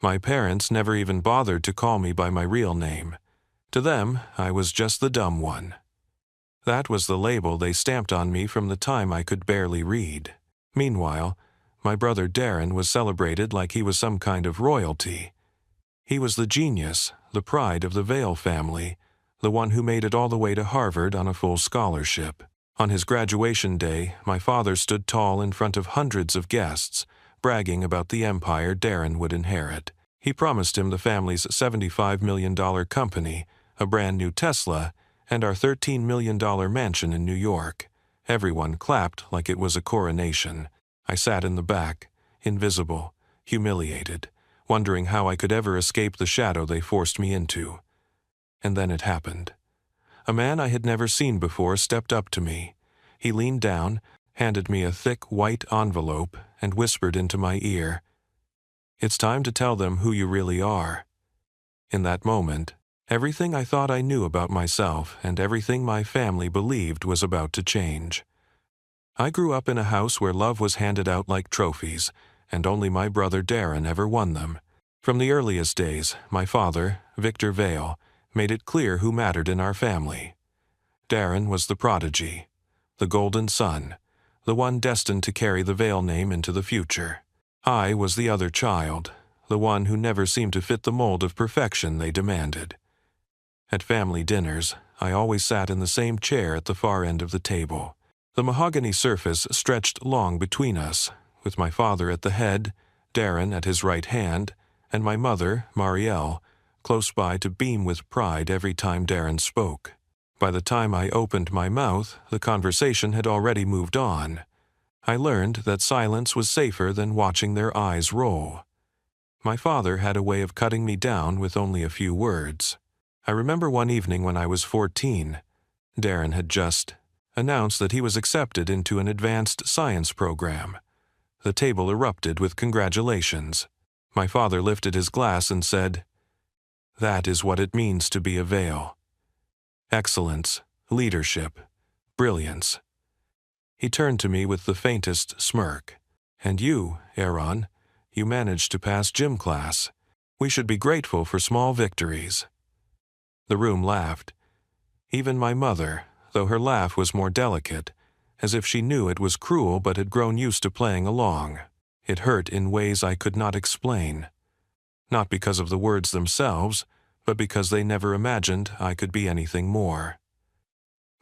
My parents never even bothered to call me by my real name. To them, I was just the dumb one. That was the label they stamped on me from the time I could barely read. Meanwhile, my brother Darren was celebrated like he was some kind of royalty. He was the genius, the pride of the Vale family, the one who made it all the way to Harvard on a full scholarship. On his graduation day, my father stood tall in front of hundreds of guests, bragging about the empire Darren would inherit. He promised him the family's $75 million company, a brand new Tesla, and our $13 million mansion in New York. Everyone clapped like it was a coronation. I sat in the back, invisible, humiliated, wondering how I could ever escape the shadow they forced me into. And then it happened. A man I had never seen before stepped up to me. He leaned down, handed me a thick white envelope, and whispered into my ear, "It's time to tell them who you really are." In that moment, everything I thought I knew about myself and everything my family believed was about to change. I grew up in a house where love was handed out like trophies, and only my brother Darren ever won them. From the earliest days, my father, Victor Vale, made it clear who mattered in our family. Darren was the prodigy, the golden son, the one destined to carry the Vale name into the future. I was the other child, the one who never seemed to fit the mold of perfection they demanded. At family dinners, I always sat in the same chair at the far end of the table. The mahogany surface stretched long between us, with my father at the head, Darren at his right hand, and my mother, Marielle, close by to beam with pride every time Darren spoke. By the time I opened my mouth, the conversation had already moved on. I learned that silence was safer than watching their eyes roll. My father had a way of cutting me down with only a few words. I remember one evening when I was 14, Darren had just announced that he was accepted into an advanced science program. The table erupted with congratulations. My father lifted his glass and said, "That is what it means to be a Vale. Excellence, leadership, brilliance." He turned to me with the faintest smirk. "And you, Aaron, you managed to pass gym class. We should be grateful for small victories." The room laughed. Even my mother, though her laugh was more delicate, as if she knew it was cruel but had grown used to playing along. It hurt in ways I could not explain. Not because of the words themselves, but because they never imagined I could be anything more.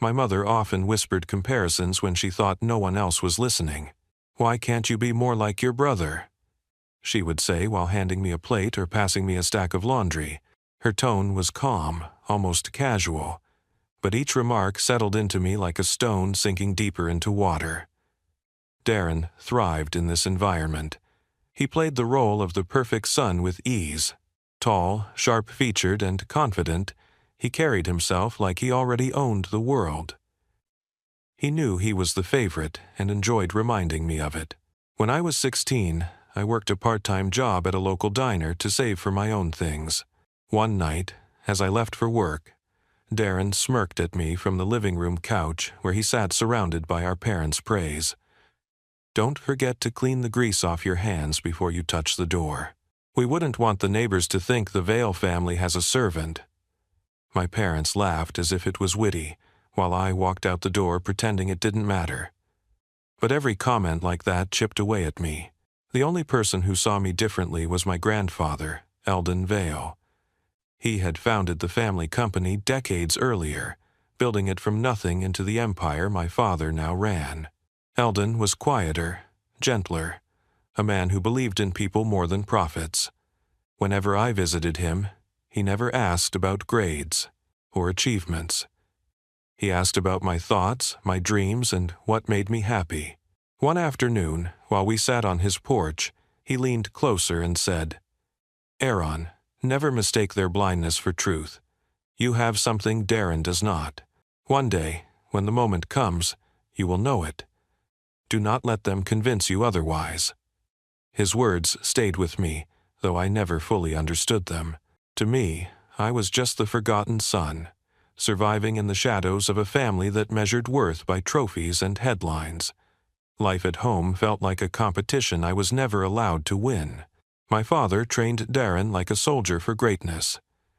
My mother often whispered comparisons when she thought no one else was listening. "Why can't you be more like your brother?" she would say while handing me a plate or passing me a stack of laundry. Her tone was calm, almost casual, but each remark settled into me like a stone sinking deeper into water. Darren thrived in this environment. He played the role of the perfect son with ease. Tall, sharp-featured, and confident, he carried himself like he already owned the world. He knew he was the favorite and enjoyed reminding me of it. When I was 16, I worked a part-time job at a local diner to save for my own things. One night, as I left for work, Darren smirked at me from the living room couch where he sat surrounded by our parents' praise. "Don't forget to clean the grease off your hands before you touch the door. We wouldn't want the neighbors to think the Vale family has a servant." My parents laughed as if it was witty, while I walked out the door pretending it didn't matter. But every comment like that chipped away at me. The only person who saw me differently was my grandfather, Eldon Vale. He had founded the family company decades earlier, building it from nothing into the empire my father now ran. Eldon was quieter, gentler, a man who believed in people more than profits. Whenever I visited him, he never asked about grades or achievements. He asked about my thoughts, my dreams, and what made me happy. One afternoon, while we sat on his porch, he leaned closer and said, "Aaron, never mistake their blindness for truth. You have something Darren does not. One day, when the moment comes, you will know it. Do not let them convince you otherwise." His words stayed with me, though I never fully understood them. To me, I was just the forgotten son, surviving in the shadows of a family that measured worth by trophies and headlines. Life at home felt like a competition I was never allowed to win. My father trained Darren like a soldier for greatness.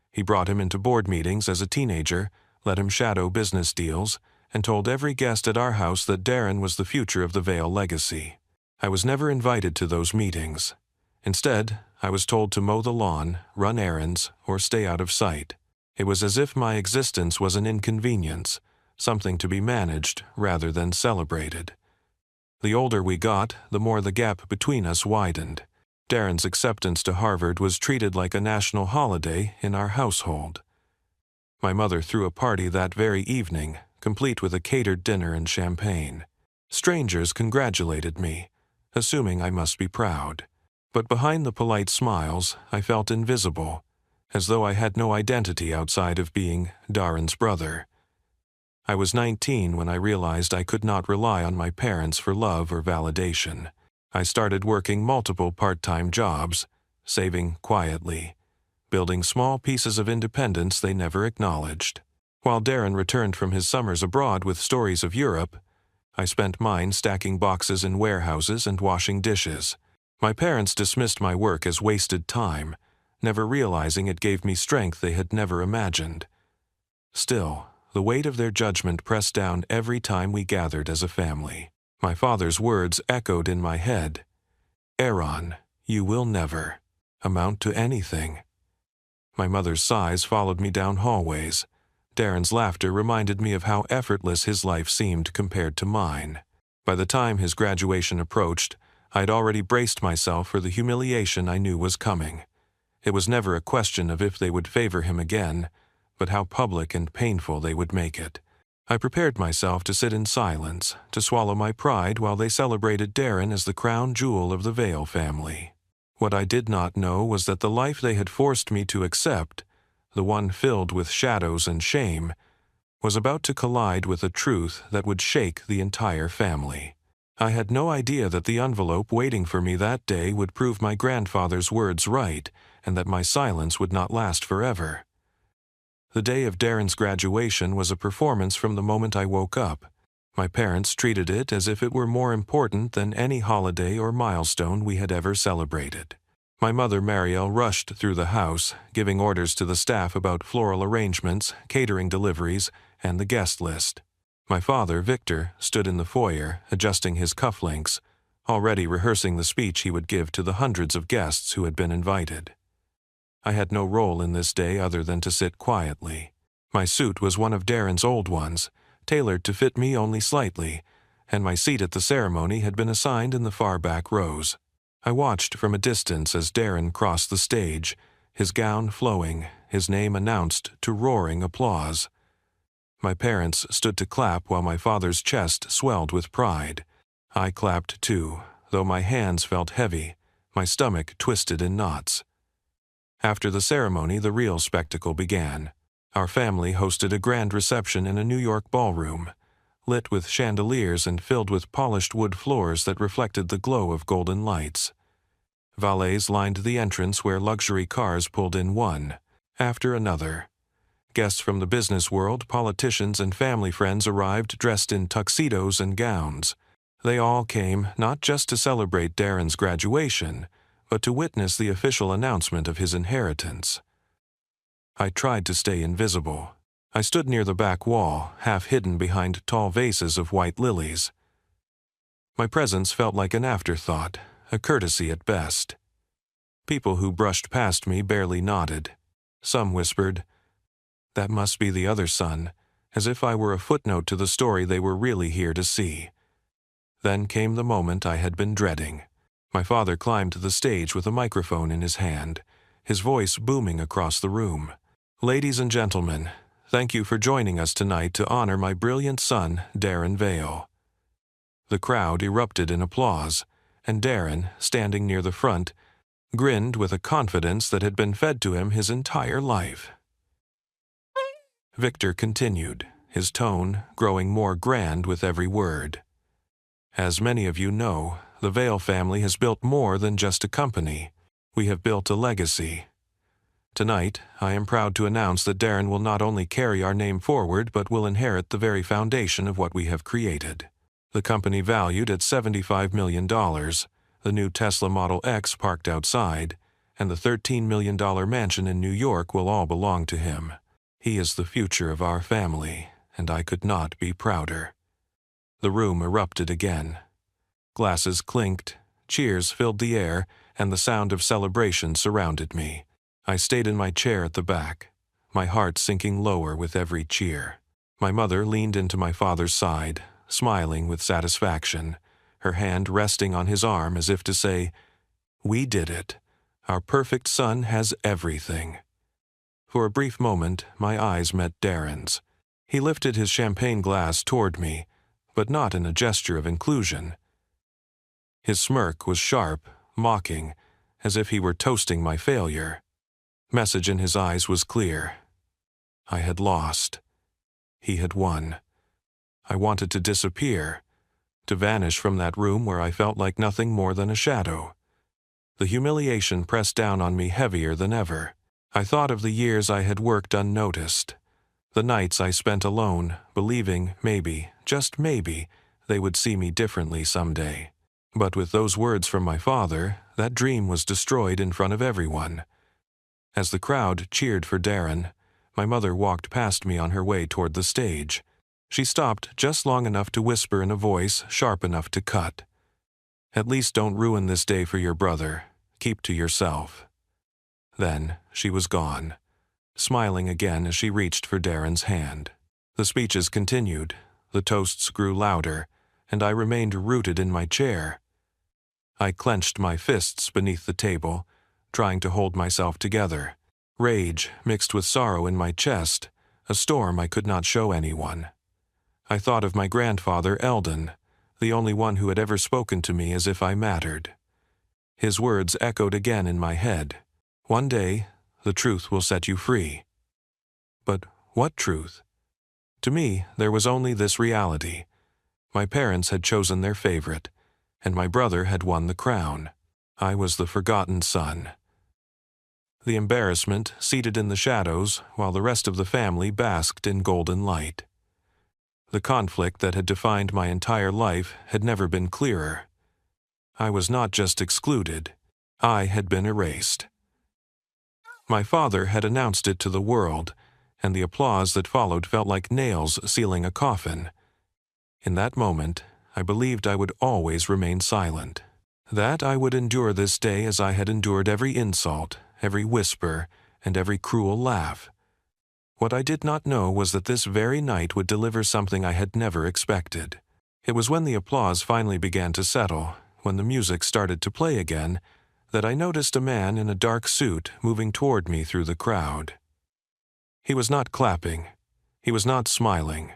He brought him into board meetings as a teenager, let him shadow business deals, and told every guest at our house that Darren was the future of the Vale legacy. I was never invited to those meetings. Instead, I was told to mow the lawn, run errands, or stay out of sight. It was as if my existence was an inconvenience, something to be managed rather than celebrated. The older we got, the more the gap between us widened. Darren's acceptance to Harvard was treated like a national holiday in our household. My mother threw a party that very evening, complete with a catered dinner and champagne. Strangers congratulated me, assuming I must be proud. But behind the polite smiles, I felt invisible, as though I had no identity outside of being Darren's brother. I was 19 when I realized I could not rely on my parents for love or validation. I started working multiple part-time jobs, saving quietly, building small pieces of independence they never acknowledged. While Darren returned from his summers abroad with stories of Europe, I spent mine stacking boxes in warehouses and washing dishes. My parents dismissed my work as wasted time, never realizing it gave me strength they had never imagined. Still, the weight of their judgment pressed down every time we gathered as a family. My father's words echoed in my head. "Aaron, you will never amount to anything." My mother's sighs followed me down hallways. Darren's laughter reminded me of how effortless his life seemed compared to mine. By the time his graduation approached, I had already braced myself for the humiliation I knew was coming. It was never a question of if they would favor him again, but how public and painful they would make it. I prepared myself to sit in silence, to swallow my pride while they celebrated Darren as the crown jewel of the Vale family. What I did not know was that the life they had forced me to accept, the one filled with shadows and shame, was about to collide with a truth that would shake the entire family. I had no idea that the envelope waiting for me that day would prove my grandfather's words right, and that my silence would not last forever. The day of Darren's graduation was a performance from the moment I woke up. My parents treated it as if it were more important than any holiday or milestone we had ever celebrated. My mother, Marielle, rushed through the house, giving orders to the staff about floral arrangements, catering deliveries, and the guest list. My father, Victor, stood in the foyer, adjusting his cufflinks, already rehearsing the speech he would give to the hundreds of guests who had been invited. I had no role in this day other than to sit quietly. My suit was one of Darren's old ones, tailored to fit me only slightly, and my seat at the ceremony had been assigned in the far back rows. I watched from a distance as Darren crossed the stage, his gown flowing, his name announced to roaring applause. My parents stood to clap while my father's chest swelled with pride. I clapped too, though my hands felt heavy, my stomach twisted in knots. After the ceremony, the real spectacle began. Our family hosted a grand reception in a New York ballroom, lit with chandeliers and filled with polished wood floors that reflected the glow of golden lights. Valets lined the entrance where luxury cars pulled in one after another. Guests from the business world, politicians, and family friends arrived dressed in tuxedos and gowns. They all came not just to celebrate Darren's graduation, but to witness the official announcement of his inheritance. I tried to stay invisible. I stood near the back wall, half hidden behind tall vases of white lilies. My presence felt like an afterthought, a courtesy at best. People who brushed past me barely nodded. Some whispered, "That must be the other son," as if I were a footnote to the story they were really here to see. Then came the moment I had been dreading. My father climbed to the stage with a microphone in his hand, his voice booming across the room. "Ladies and gentlemen, thank you for joining us tonight to honor my brilliant son, Darren Vale." The crowd erupted in applause, and Darren, standing near the front, grinned with a confidence that had been fed to him his entire life. Victor continued, his tone growing more grand with every word. "As many of you know, the Vale family has built more than just a company. We have built a legacy. Tonight, I am proud to announce that Darren will not only carry our name forward but will inherit the very foundation of what we have created. The company valued at $75 million, the new Tesla Model X parked outside, and the $13 million mansion in New York will all belong to him. He is the future of our family, and I could not be prouder." The room erupted again. Glasses clinked, cheers filled the air, and the sound of celebration surrounded me. I stayed in my chair at the back, my heart sinking lower with every cheer. My mother leaned into my father's side, smiling with satisfaction, her hand resting on his arm as if to say, "We did it. Our perfect son has everything." For a brief moment, my eyes met Darren's. He lifted his champagne glass toward me, but not in a gesture of inclusion. His smirk was sharp, mocking, as if he were toasting my failure. Message in his eyes was clear. I had lost. He had won. I wanted to disappear, to vanish from that room where I felt like nothing more than a shadow. The humiliation pressed down on me heavier than ever. I thought of the years I had worked unnoticed, the nights I spent alone, believing maybe, just maybe, they would see me differently someday. But with those words from my father, that dream was destroyed in front of everyone. As the crowd cheered for Darren, my mother walked past me on her way toward the stage. She stopped just long enough to whisper in a voice sharp enough to cut, "At least don't ruin this day for your brother. Keep to yourself." Then she was gone, smiling again as she reached for Darren's hand. The speeches continued, the toasts grew louder, and I remained rooted in my chair. I clenched my fists beneath the table, trying to hold myself together. Rage mixed with sorrow in my chest, a storm I could not show anyone. I thought of my grandfather Eldon, the only one who had ever spoken to me as if I mattered. His words echoed again in my head. "One day, the truth will set you free." But what truth? To me, there was only this reality. My parents had chosen their favorite, and my brother had won the crown. I was the forgotten son. The embarrassment seated in the shadows while the rest of the family basked in golden light. The conflict that had defined my entire life had never been clearer. I was not just excluded, I had been erased. My father had announced it to the world, and the applause that followed felt like nails sealing a coffin. In that moment, I believed I would always remain silent, that I would endure this day as I had endured every insult, every whisper, and every cruel laugh. What I did not know was that this very night would deliver something I had never expected. It was when the applause finally began to settle, when the music started to play again, that I noticed a man in a dark suit moving toward me through the crowd. He was not clapping. He was not smiling.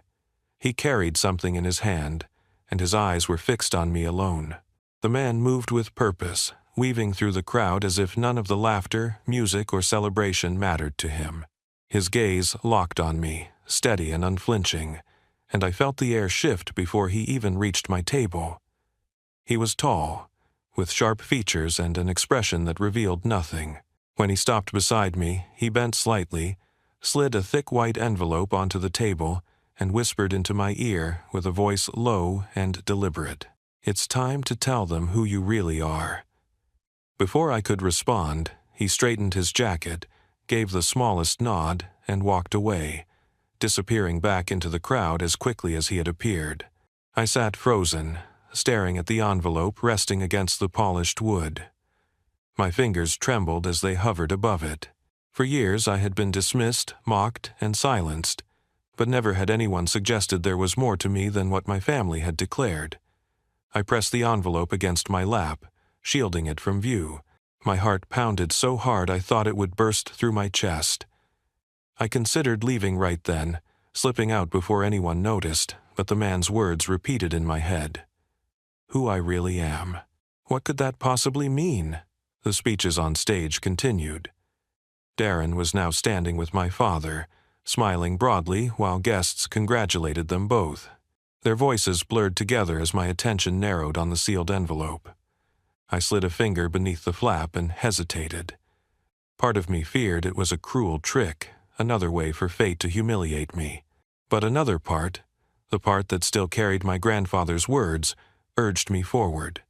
He carried something in his hand, and his eyes were fixed on me alone. The man moved with purpose, weaving through the crowd as if none of the laughter, music, or celebration mattered to him. His gaze locked on me, steady and unflinching, and I felt the air shift before he even reached my table. He was tall, with sharp features and an expression that revealed nothing. When he stopped beside me, he bent slightly, slid a thick white envelope onto the table, and whispered into my ear with a voice low and deliberate, "It's time to tell them who you really are." Before I could respond, he straightened his jacket, gave the smallest nod, and walked away, disappearing back into the crowd as quickly as he had appeared. I sat frozen, staring at the envelope resting against the polished wood. My fingers trembled as they hovered above it. For years I had been dismissed, mocked, and silenced, but never had anyone suggested there was more to me than what my family had declared. I pressed the envelope against my lap, shielding it from view. My heart pounded so hard I thought it would burst through my chest. I considered leaving right then, slipping out before anyone noticed, but the man's words repeated in my head. Who I really am. What could that possibly mean? The speeches on stage continued. Darren was now standing with my father, smiling broadly while guests congratulated them both. Their voices blurred together as my attention narrowed on the sealed envelope. I slid a finger beneath the flap and hesitated. Part of me feared it was a cruel trick, another way for fate to humiliate me. But another part, the part that still carried my grandfather's words, urged me forward.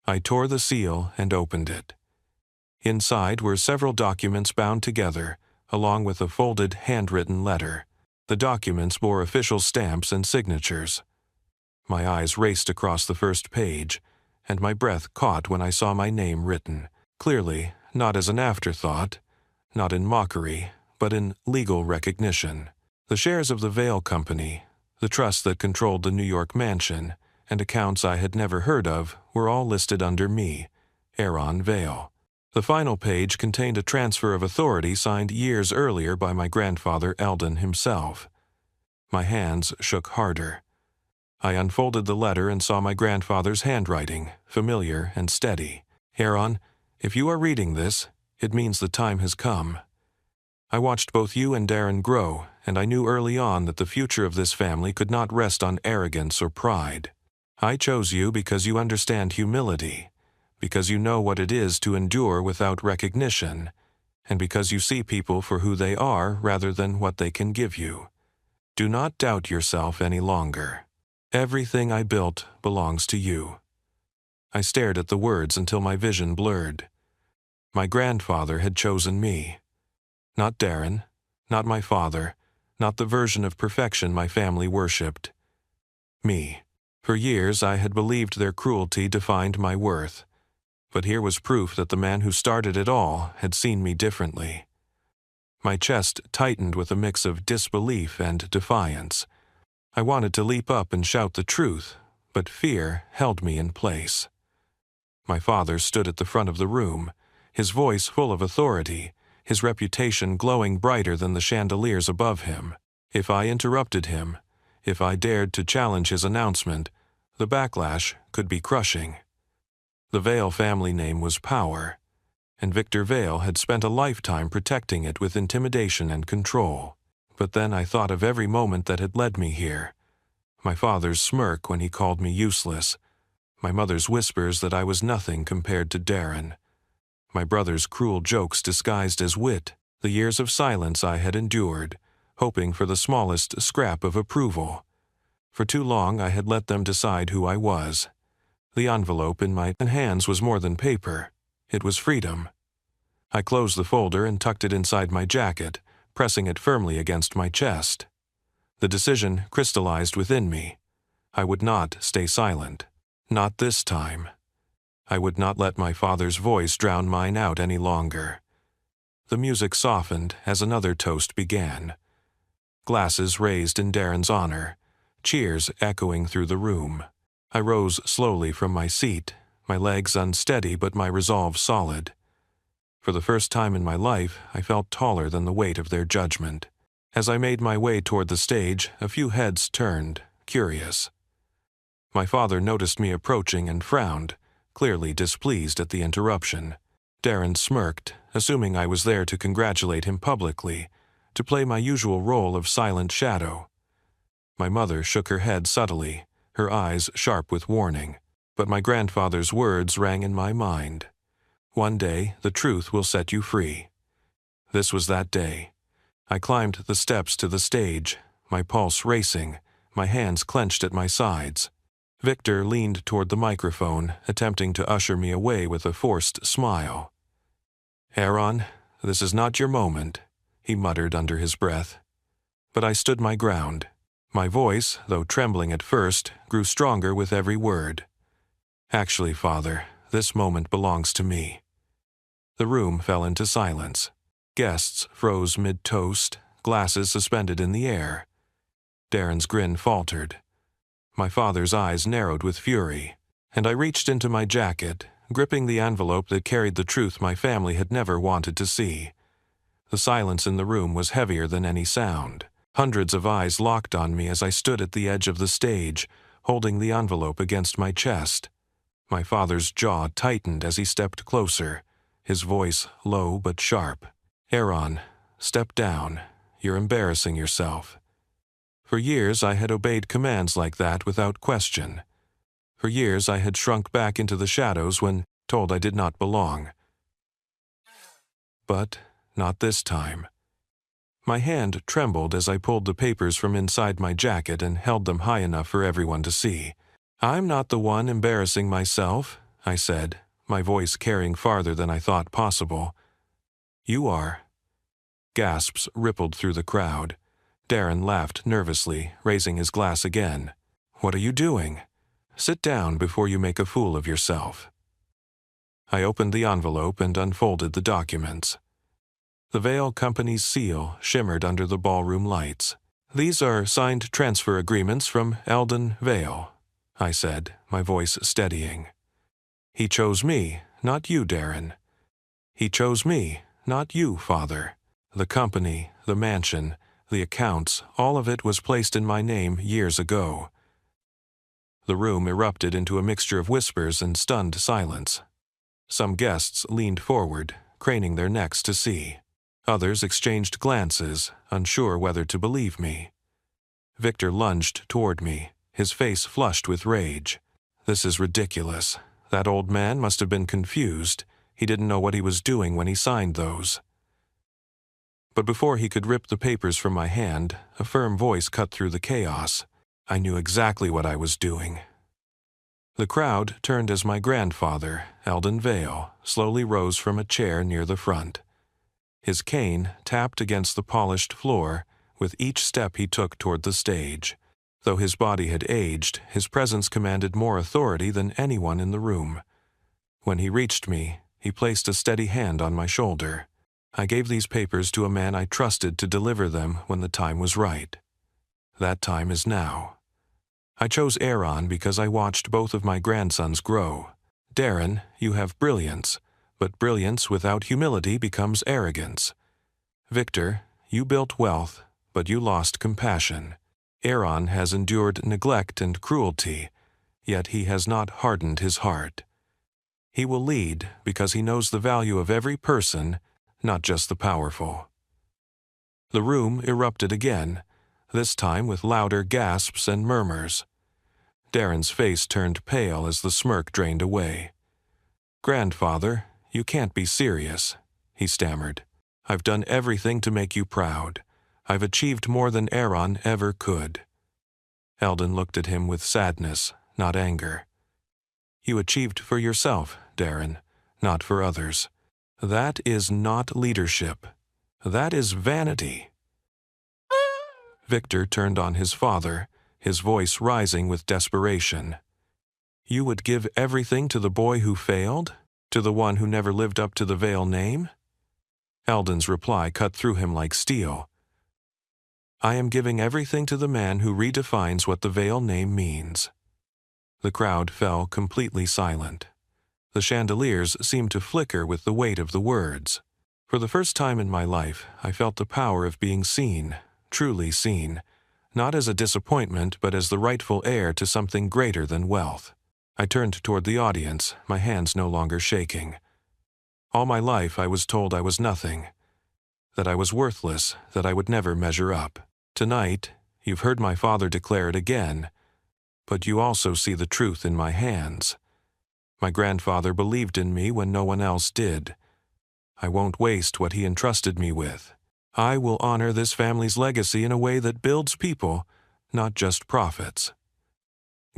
I tore the seal and opened it. Inside were several documents bound together, along with a folded, handwritten letter. The documents bore official stamps and signatures. My eyes raced across the first page, and my breath caught when I saw my name written, clearly, not as an afterthought, not in mockery, but in legal recognition. The shares of the Vale Company, the trust that controlled the New York mansion, and accounts I had never heard of were all listed under me, Aaron Vale. The final page contained a transfer of authority signed years earlier by my grandfather Eldon himself. My hands shook harder. I unfolded the letter and saw my grandfather's handwriting, familiar and steady. Aaron, if you are reading this, it means the time has come. I watched both you and Darren grow, and I knew early on that the future of this family could not rest on arrogance or pride. I chose you because you understand humility, because you know what it is to endure without recognition, and because you see people for who they are rather than what they can give you. Do not doubt yourself any longer. Everything I built belongs to you. I stared at the words until my vision blurred. My grandfather had chosen me. Not Darren, not my father, not the version of perfection my family worshipped. Me. For years I had believed their cruelty defined my worth. But here was proof that the man who started it all had seen me differently. My chest tightened with a mix of disbelief and defiance. I wanted to leap up and shout the truth, but fear held me in place. My father stood at the front of the room, his voice full of authority, his reputation glowing brighter than the chandeliers above him. If I interrupted him, if I dared to challenge his announcement, the backlash could be crushing. The Vale family name was power, and Victor Vale had spent a lifetime protecting it with intimidation and control. But then I thought of every moment that had led me here. My father's smirk when he called me useless, my mother's whispers that I was nothing compared to Darren, my brother's cruel jokes disguised as wit, the years of silence I had endured, hoping for the smallest scrap of approval. For too long I had let them decide who I was. The envelope in my hands was more than paper. It was freedom. I closed the folder and tucked it inside my jacket, pressing it firmly against my chest. The decision crystallized within me. I would not stay silent. Not this time. I would not let my father's voice drown mine out any longer. The music softened as another toast began. Glasses raised in Darren's honor, cheers echoing through the room. I rose slowly from my seat, my legs unsteady but my resolve solid. For the first time in my life, I felt taller than the weight of their judgment. As I made my way toward the stage, a few heads turned, curious. My father noticed me approaching and frowned, clearly displeased at the interruption. Darren smirked, assuming I was there to congratulate him publicly, to play my usual role of silent shadow. My mother shook her head subtly, her eyes sharp with warning, but my grandfather's words rang in my mind. One day, the truth will set you free. This was that day. I climbed the steps to the stage, my pulse racing, my hands clenched at my sides. Victor leaned toward the microphone, attempting to usher me away with a forced smile. "Aaron, this is not your moment," he muttered under his breath. But I stood my ground. My voice, though trembling at first, grew stronger with every word. "Actually, Father, this moment belongs to me." The room fell into silence. Guests froze mid-toast, glasses suspended in the air. Darren's grin faltered. My father's eyes narrowed with fury, and I reached into my jacket, gripping the envelope that carried the truth my family had never wanted to see. The silence in the room was heavier than any sound. Hundreds of eyes locked on me as I stood at the edge of the stage, holding the envelope against my chest. My father's jaw tightened as he stepped closer, his voice low but sharp. "Aaron, step down. You're embarrassing yourself." For years I had obeyed commands like that without question. For years I had shrunk back into the shadows when told I did not belong. But not this time. My hand trembled as I pulled the papers from inside my jacket and held them high enough for everyone to see. "I'm not the one embarrassing myself," I said, my voice carrying farther than I thought possible. "You are." Gasps rippled through the crowd. Darren laughed nervously, raising his glass again. "What are you doing? Sit down before you make a fool of yourself." I opened the envelope and unfolded the documents. The Vale Company's seal shimmered under the ballroom lights. "These are signed transfer agreements from Eldon Vale," I said, my voice steadying. "He chose me, not you, Darren. He chose me, not you, Father. The company, the mansion, the accounts, all of it was placed in my name years ago." The room erupted into a mixture of whispers and stunned silence. Some guests leaned forward, craning their necks to see. Others exchanged glances, unsure whether to believe me. Victor lunged toward me, his face flushed with rage. "This is ridiculous. That old man must have been confused. He didn't know what he was doing when he signed those." But before he could rip the papers from my hand, a firm voice cut through the chaos. I knew exactly what I was doing. The crowd turned as my grandfather, Eldon Vale, slowly rose from a chair near the front. His cane tapped against the polished floor with each step he took toward the stage. Though his body had aged, his presence commanded more authority than anyone in the room. When he reached me, he placed a steady hand on my shoulder. I gave these papers to a man I trusted to deliver them when the time was right. That time is now. I chose Aaron because I watched both of my grandsons grow. Darren, you have brilliance, but brilliance without humility becomes arrogance. Victor, you built wealth, but you lost compassion. Aaron has endured neglect and cruelty, yet he has not hardened his heart. He will lead because he knows the value of every person, not just the powerful." The room erupted again, this time with louder gasps and murmurs. Darren's face turned pale as the smirk drained away. "Grandfather, you can't be serious," he stammered. "I've done everything to make you proud. I've achieved more than Aaron ever could." Eldon looked at him with sadness, not anger. "You achieved for yourself, Darren, not for others. That is not leadership. That is vanity." Victor turned on his father, his voice rising with desperation. "You would give everything to the boy who failed? To the one who never lived up to the Vale name?" Eldon's reply cut through him like steel. "I am giving everything to the man who redefines what the Vale name means." The crowd fell completely silent. The chandeliers seemed to flicker with the weight of the words. For the first time in my life, I felt the power of being seen, truly seen, not as a disappointment but as the rightful heir to something greater than wealth. I turned toward the audience, my hands no longer shaking. All my life I was told I was nothing, that I was worthless, that I would never measure up. Tonight, you've heard my father declare it again, but you also see the truth in my hands. My grandfather believed in me when no one else did. I won't waste what he entrusted me with. I will honor this family's legacy in a way that builds people, not just profits."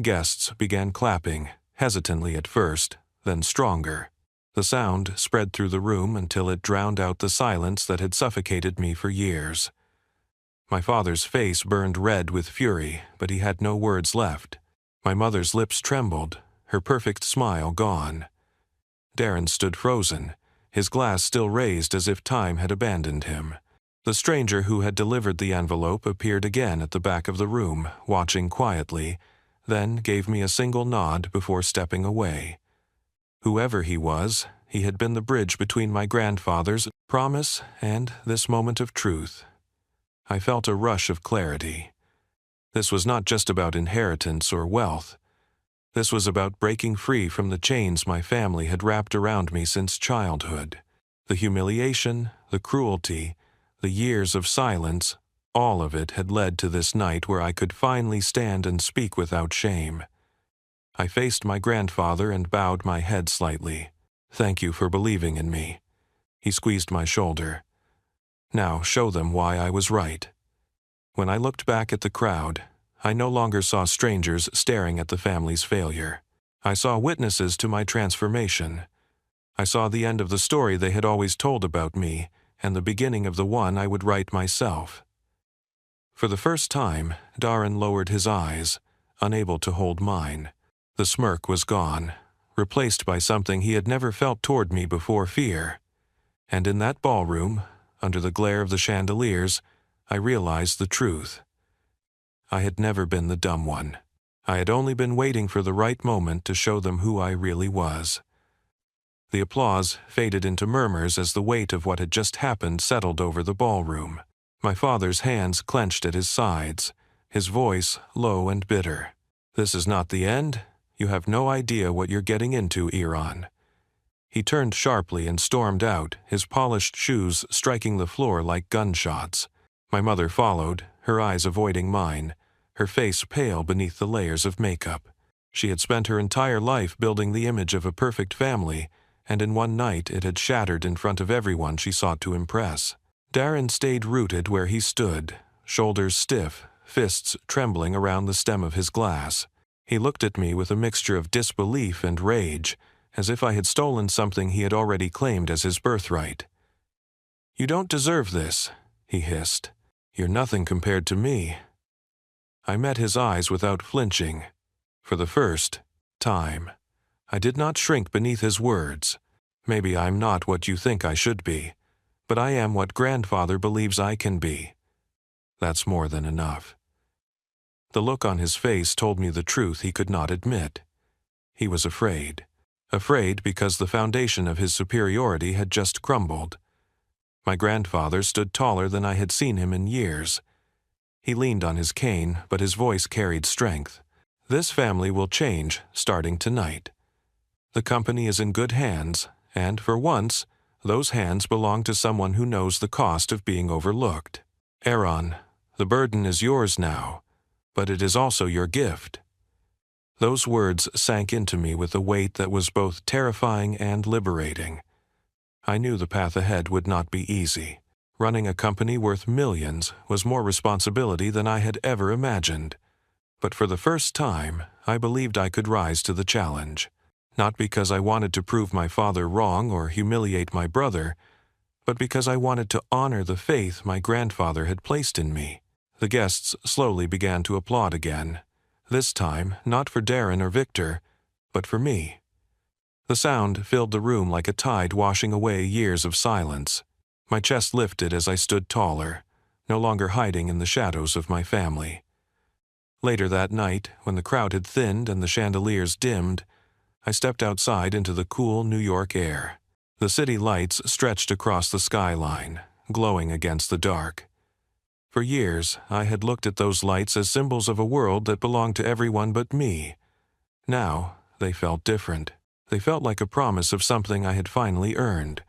Guests began clapping, hesitantly at first, then stronger. The sound spread through the room until it drowned out the silence that had suffocated me for years. My father's face burned red with fury, but he had no words left. My mother's lips trembled, her perfect smile gone. Darren stood frozen, his glass still raised as if time had abandoned him. The stranger who had delivered the envelope appeared again at the back of the room, watching quietly, then gave me a single nod before stepping away. Whoever he was, he had been the bridge between my grandfather's promise and this moment of truth. I felt a rush of clarity. This was not just about inheritance or wealth. This was about breaking free from the chains my family had wrapped around me since childhood. The humiliation, the cruelty, the years of silence, all of it had led to this night where I could finally stand and speak without shame. I faced my grandfather and bowed my head slightly. "Thank you for believing in me." He squeezed my shoulder. "Now show them why I was right." When I looked back at the crowd, I no longer saw strangers staring at the family's failure. I saw witnesses to my transformation, I saw the end of the story they had always told about me, and the beginning of the one I would write myself. For the first time, Darren lowered his eyes, unable to hold mine. The smirk was gone, replaced by something he had never felt toward me before: fear. And in that ballroom, under the glare of the chandeliers, I realized the truth. I had never been the dumb one. I had only been waiting for the right moment to show them who I really was. The applause faded into murmurs as the weight of what had just happened settled over the ballroom. My father's hands clenched at his sides, his voice low and bitter. "This is not the end. You have no idea what you're getting into, Iran." He turned sharply and stormed out, his polished shoes striking the floor like gunshots. My mother followed, her eyes avoiding mine, her face pale beneath the layers of makeup. She had spent her entire life building the image of a perfect family, and in one night it had shattered in front of everyone she sought to impress. Darren stayed rooted where he stood, shoulders stiff, fists trembling around the stem of his glass. He looked at me with a mixture of disbelief and rage, as if I had stolen something he had already claimed as his birthright. "You don't deserve this," he hissed. "You're nothing compared to me." I met his eyes without flinching. For the first time, I did not shrink beneath his words. "Maybe I'm not what you think I should be, but I am what grandfather believes I can be. That's more than enough." The look on his face told me the truth he could not admit. He was afraid. Afraid because the foundation of his superiority had just crumbled. My grandfather stood taller than I had seen him in years. He leaned on his cane, but his voice carried strength. "This family will change starting tonight. The company is in good hands, and for once, those hands belong to someone who knows the cost of being overlooked. Aaron, the burden is yours now, but it is also your gift." Those words sank into me with a weight that was both terrifying and liberating. I knew the path ahead would not be easy. Running a company worth millions was more responsibility than I had ever imagined. But for the first time, I believed I could rise to the challenge. Not because I wanted to prove my father wrong or humiliate my brother, but because I wanted to honor the faith my grandfather had placed in me. The guests slowly began to applaud again. This time, not for Darren or Victor, but for me. The sound filled the room like a tide washing away years of silence. My chest lifted as I stood taller, no longer hiding in the shadows of my family. Later that night, when the crowd had thinned and the chandeliers dimmed, I stepped outside into the cool New York air. The city lights stretched across the skyline, glowing against the dark. For years, I had looked at those lights as symbols of a world that belonged to everyone but me. Now, they felt different. They felt like a promise of something I had finally earned.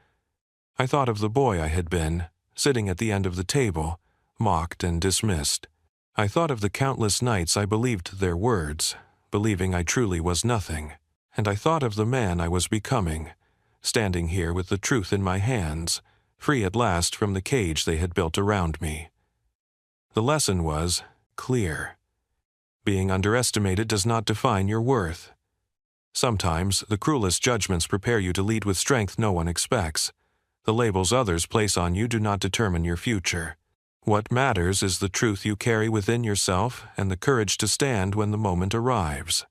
I thought of the boy I had been, sitting at the end of the table, mocked and dismissed. I thought of the countless nights I believed their words, believing I truly was nothing. And I thought of the man I was becoming, standing here with the truth in my hands, free at last from the cage they had built around me. The lesson was clear. Being underestimated does not define your worth. Sometimes the cruelest judgments prepare you to lead with strength no one expects. The labels others place on you do not determine your future. What matters is the truth you carry within yourself and the courage to stand when the moment arrives.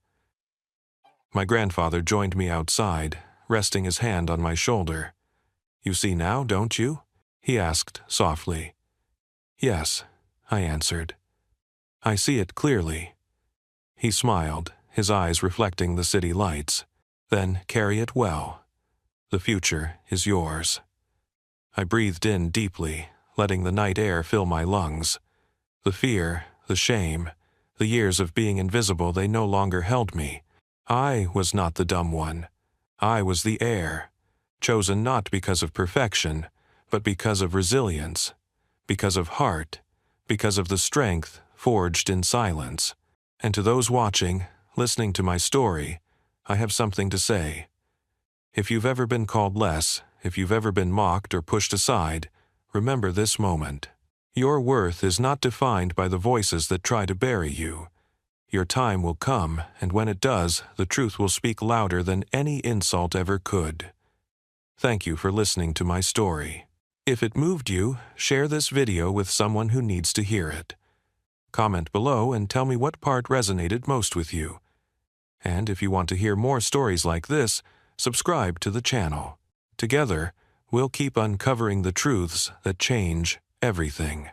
My grandfather joined me outside, resting his hand on my shoulder. "You see now, don't you?" he asked softly. "Yes," I answered. "I see it clearly." He smiled, his eyes reflecting the city lights. "Then carry it well. The future is yours." I breathed in deeply, letting the night air fill my lungs. The fear, the shame, the years of being invisible, they no longer held me. I was not the dumb one. I was the heir, chosen not because of perfection, but because of resilience, because of heart, because of the strength forged in silence. And to those watching, listening to my story, I have something to say. If you've ever been called less, if you've ever been mocked or pushed aside, remember this moment. Your worth is not defined by the voices that try to bury you. Your time will come, and when it does, the truth will speak louder than any insult ever could. Thank you for listening to my story. If it moved you, share this video with someone who needs to hear it. Comment below and tell me what part resonated most with you. And if you want to hear more stories like this, subscribe to the channel. Together, we'll keep uncovering the truths that change everything.